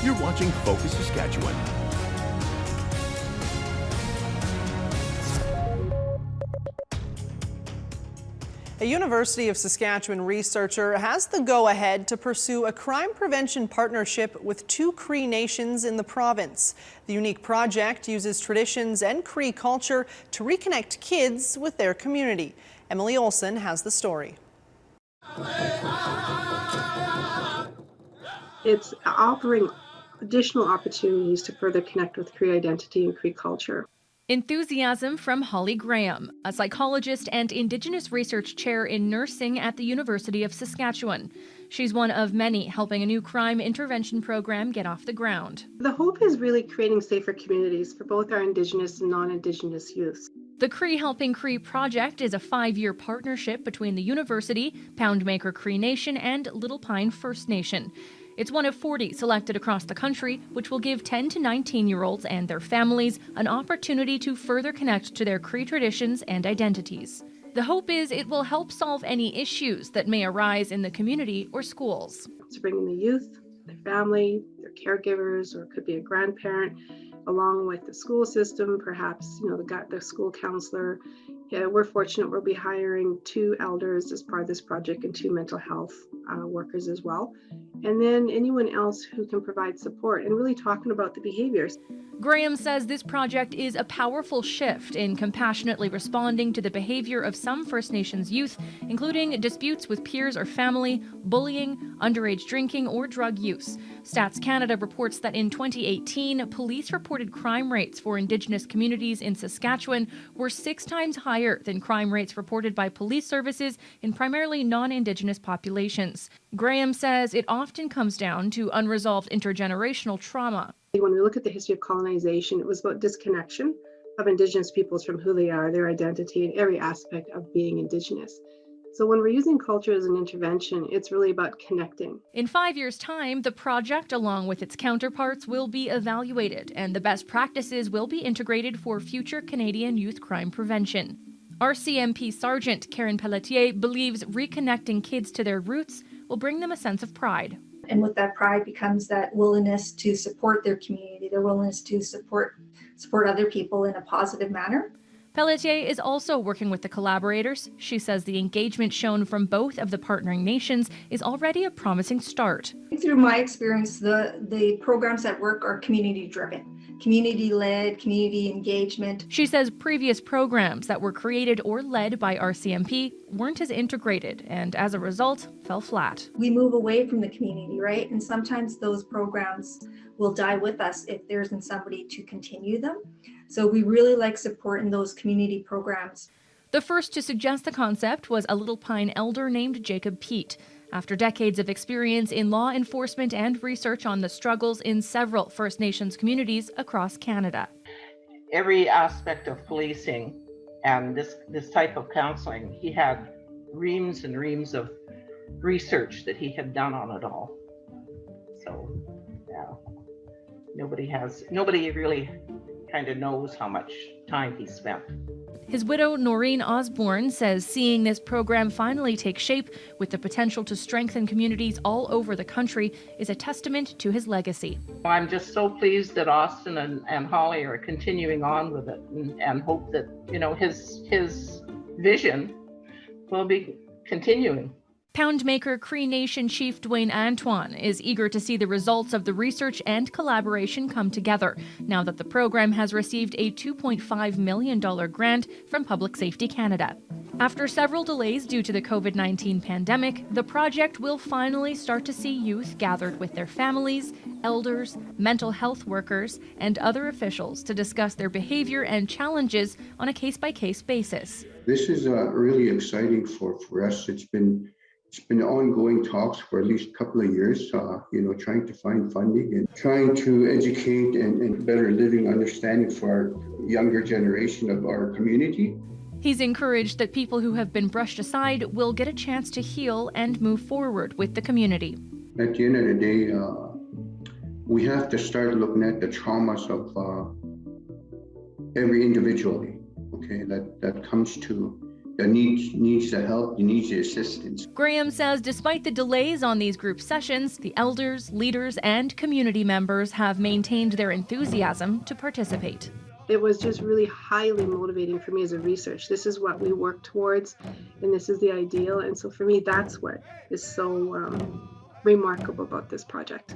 You're watching Focus Saskatchewan. A University of Saskatchewan researcher has the go-ahead to pursue a crime prevention partnership with 2 Cree nations in the province. The unique project uses traditions and Cree culture to reconnect kids with their community. Emily Olson has the story. It's offering additional opportunities to further connect with Cree identity and Cree culture. Enthusiasm from Holly Graham, a psychologist and Indigenous research chair in nursing at the University of Saskatchewan. She's one of many helping a new crime intervention program get off the ground. The hope is really creating safer communities for both our Indigenous and non-Indigenous youth. The Cree Helping Cree project is a 5-year partnership between the university, Poundmaker Cree Nation, and Little Pine First Nation. It's one of 40 selected across the country, which will give 10 to 19-year-olds and their families an opportunity to further connect to their Cree traditions and identities. The hope is it will help solve any issues that may arise in the community or schools. It's bringing the youth, their family, their caregivers, or it could be a grandparent, along with the school system, perhaps the school counselor. Yeah, we're fortunate we'll be hiring 2 elders as part of this project and 2 mental health workers as well. And then anyone else who can provide support and really talking about the behaviors. Graham says this project is a powerful shift in compassionately responding to the behavior of some First Nations youth, including disputes with peers or family, bullying, underage drinking, or drug use. Stats Canada reports that in 2018, police reported crime rates for Indigenous communities in Saskatchewan were 6 times higher than crime rates reported by police services in primarily non-Indigenous populations. Graham says it often comes down to unresolved intergenerational trauma. When we look at the history of colonization, it was about disconnection of Indigenous peoples from who they are, their identity, and every aspect of being Indigenous. So when we're using culture as an intervention, it's really about connecting. In 5 years' time, the project, along with its counterparts, will be evaluated, and the best practices will be integrated for future Canadian youth crime prevention. RCMP Sergeant Karen Pelletier believes reconnecting kids to their roots will bring them a sense of pride. And with that pride becomes that willingness to support their community, their willingness to support other people in a positive manner. Pelletier is also working with the collaborators. She says the engagement shown from both of the partnering nations is already a promising start. Through my experience, the programs that work are community-driven, community-led, community engagement. She says previous programs that were created or led by RCMP weren't as integrated and, as a result, fell flat. We move away from the community, right? And sometimes those programs will die with us if there isn't somebody to continue them. So we really like supporting those community programs. The first to suggest the concept was a Little Pine elder named Jacob Pete. After decades of experience in law enforcement and research on the struggles in several First Nations communities across Canada. Every aspect of policing and this type of counseling, he had reams and reams of research that he had done on it all. So, yeah, nobody really kind of knows how much time he spent. His widow, Noreen Osborne, says seeing this program finally take shape with the potential to strengthen communities all over the country is a testament to his legacy. I'm just so pleased that Austin and Holly are continuing on with it and hope that, his vision will be continuing. Poundmaker Cree Nation Chief Dwayne Antoine is eager to see the results of the research and collaboration come together now that the program has received a $2.5 million grant from Public Safety Canada. After several delays due to the COVID-19 pandemic, the project will finally start to see youth gathered with their families, elders, mental health workers, and other officials to discuss their behavior and challenges on a case-by-case basis. This is really exciting for us. It's been ongoing talks for at least a couple of years, trying to find funding and trying to educate and better living understanding for our younger generation of our community. He's encouraged that people who have been brushed aside will get a chance to heal and move forward with the community. At the end of the day, we have to start looking at the traumas of every individual, that comes to that needs the help, needs the assistance. Graham says despite the delays on these group sessions, the elders, leaders, and community members have maintained their enthusiasm to participate. It was just really highly motivating for me as a researcher. This is what we work towards, and this is the ideal. And so for me, that's what is so remarkable about this project.